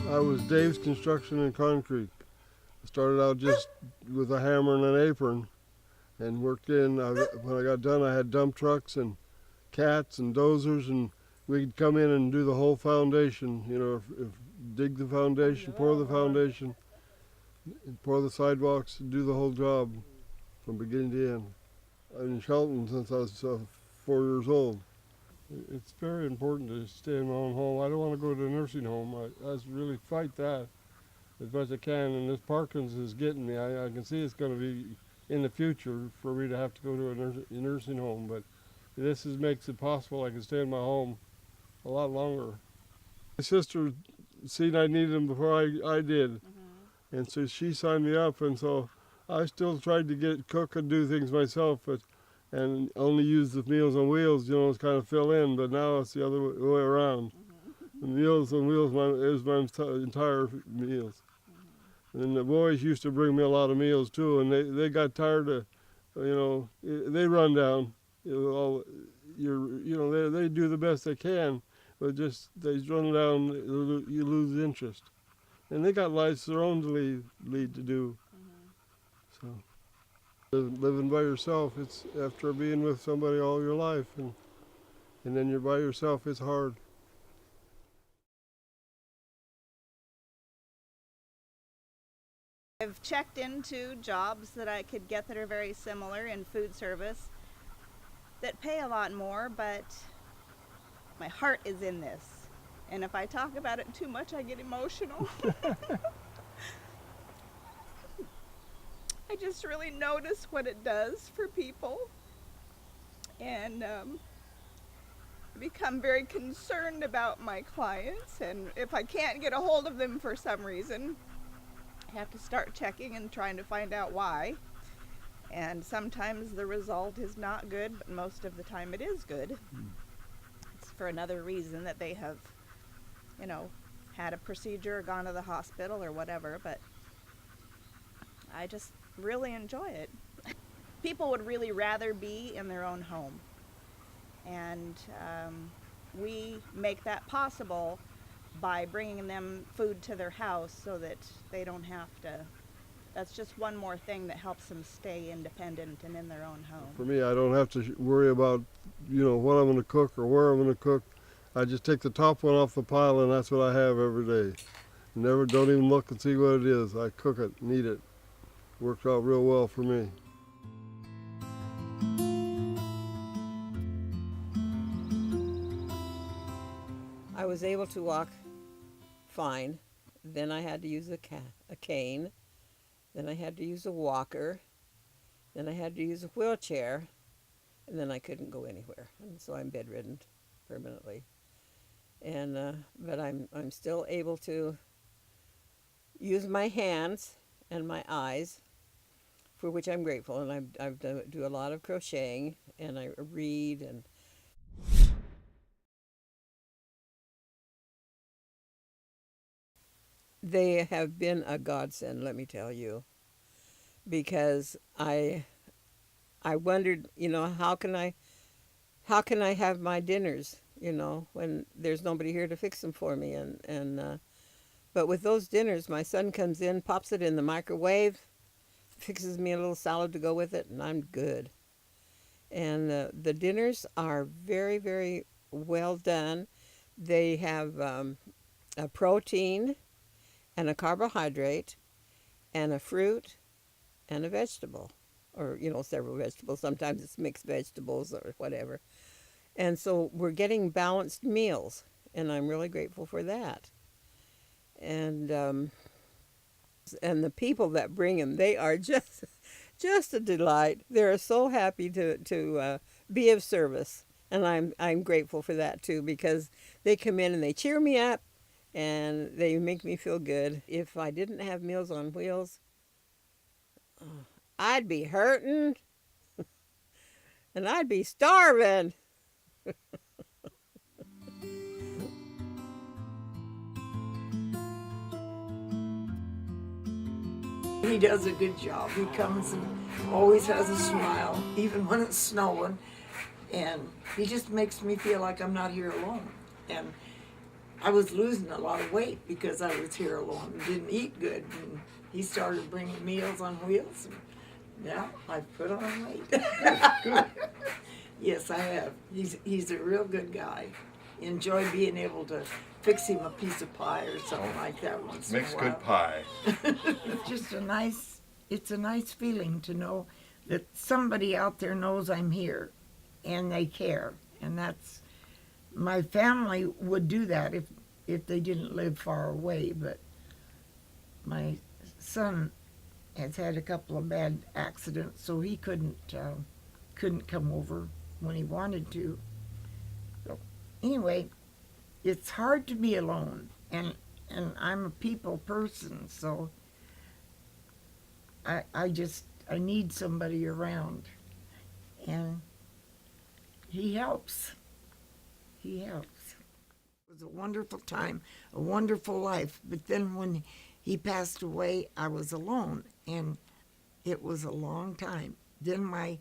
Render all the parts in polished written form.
I was Dave's Construction and Concrete. I started out just with a hammer and an apron and worked in. When I got done, I had dump trucks and cats and dozers, and we'd come in and do the whole foundation, dig the foundation, pour the foundation, and pour the sidewalks, and do the whole job from beginning to end. I'm in Shelton since I was 4 years old. It's very important to stay in my own home. I don't want to go to a nursing home. I really fight that as much as I can, and this Parkinson's is getting me. I can see it's going to be in the future for me to have to go to a nursing home, but this makes it possible I can stay in my home a lot longer. My sister seen I needed them before I did, and so she signed me up, and so I still tried to cook and do things myself, and only use the Meals on Wheels, to kind of fill in, but now it's the other way around. The Meals on Wheels is my entire meals. And the boys used to bring me a lot of meals too, and they got tired of, they run down. They do the best they can, but just they run down, you lose interest. And they got lives of their own to lead to do. So living by yourself, it's after being with somebody all your life, and then you're by yourself, it's hard. I've checked into jobs that I could get that are very similar in food service that pay a lot more, but my heart is in this. And if I talk about it too much, I get emotional. I just really notice what it does for people. And I become very concerned about my clients. And if I can't get a hold of them for some reason, I have to start checking and trying to find out why. And sometimes the result is not good, but most of the time it is good. It's for another reason that they have, had a procedure or gone to the hospital or whatever, but I just really enjoy it. People would really rather be in their own home. And we make that possible by bringing them food to their house so that they don't have to. That's just one more thing that helps them stay independent and in their own home. For me, I don't have to worry about, what I'm going to cook or where I'm going to cook. I just take the top one off the pile, and that's what I have every day. Don't even look and see what it is. I cook it and eat it. Works out real well for me. I was able to walk fine. Then I had to use a cane. Then I had to use a walker. Then I had to use a wheelchair. And then I couldn't go anywhere. And so I'm bedridden permanently. And but I'm still able to use my hands and my eyes, for which I'm grateful. And I do a lot of crocheting, and I read, and they have been a godsend, let me tell you, because I wondered, how can I have my dinners, when there's nobody here to fix them for me, but with those dinners, my son comes in, pops it in the microwave, fixes me a little salad to go with it, and I'm good. And the dinners are very, very well done. They have a protein and a carbohydrate and a fruit and a vegetable, or, several vegetables. Sometimes it's mixed vegetables or whatever. And so we're getting balanced meals, and I'm really grateful for that. And the people that bring them, they are just a delight. They're so happy to be of service, and I'm grateful for that too, because they come in and they cheer me up, and they make me feel good. If I didn't have Meals on Wheels, I'd be hurting, and I'd be starving. He does a good job. He comes and always has a smile, even when it's snowing. And he just makes me feel like I'm not here alone. And I was losing a lot of weight because I was here alone and didn't eat good. And he started bringing meals on wheels. And yeah, I've put on weight. Good. Yes, I have. He's a real good guy. Enjoy being able to fix him a piece of pie or something like that once in a Makes while. good pie. It's just it's a nice feeling to know that somebody out there knows I'm here and they care. And that's, my family would do that if they didn't live far away, but my son has had a couple of bad accidents, so he couldn't come over when he wanted to. So anyway, it's hard to be alone, and I'm a people person, so I need somebody around, and he helps. He helps. It was a wonderful time, a wonderful life, but then when he passed away, I was alone, and it was a long time. Then my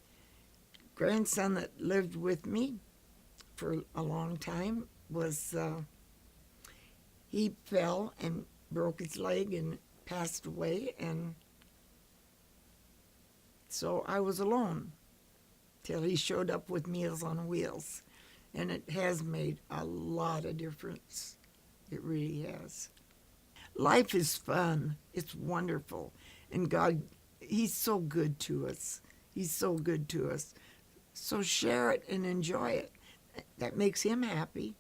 grandson that lived with me for a long time was, he fell and broke his leg and passed away, and so I was alone till he showed up with Meals on Wheels, and it has made a lot of difference. It really has. Life is fun. It's wonderful. And God, he's so good to us. He's so good to us. So share it and enjoy it. That makes him happy.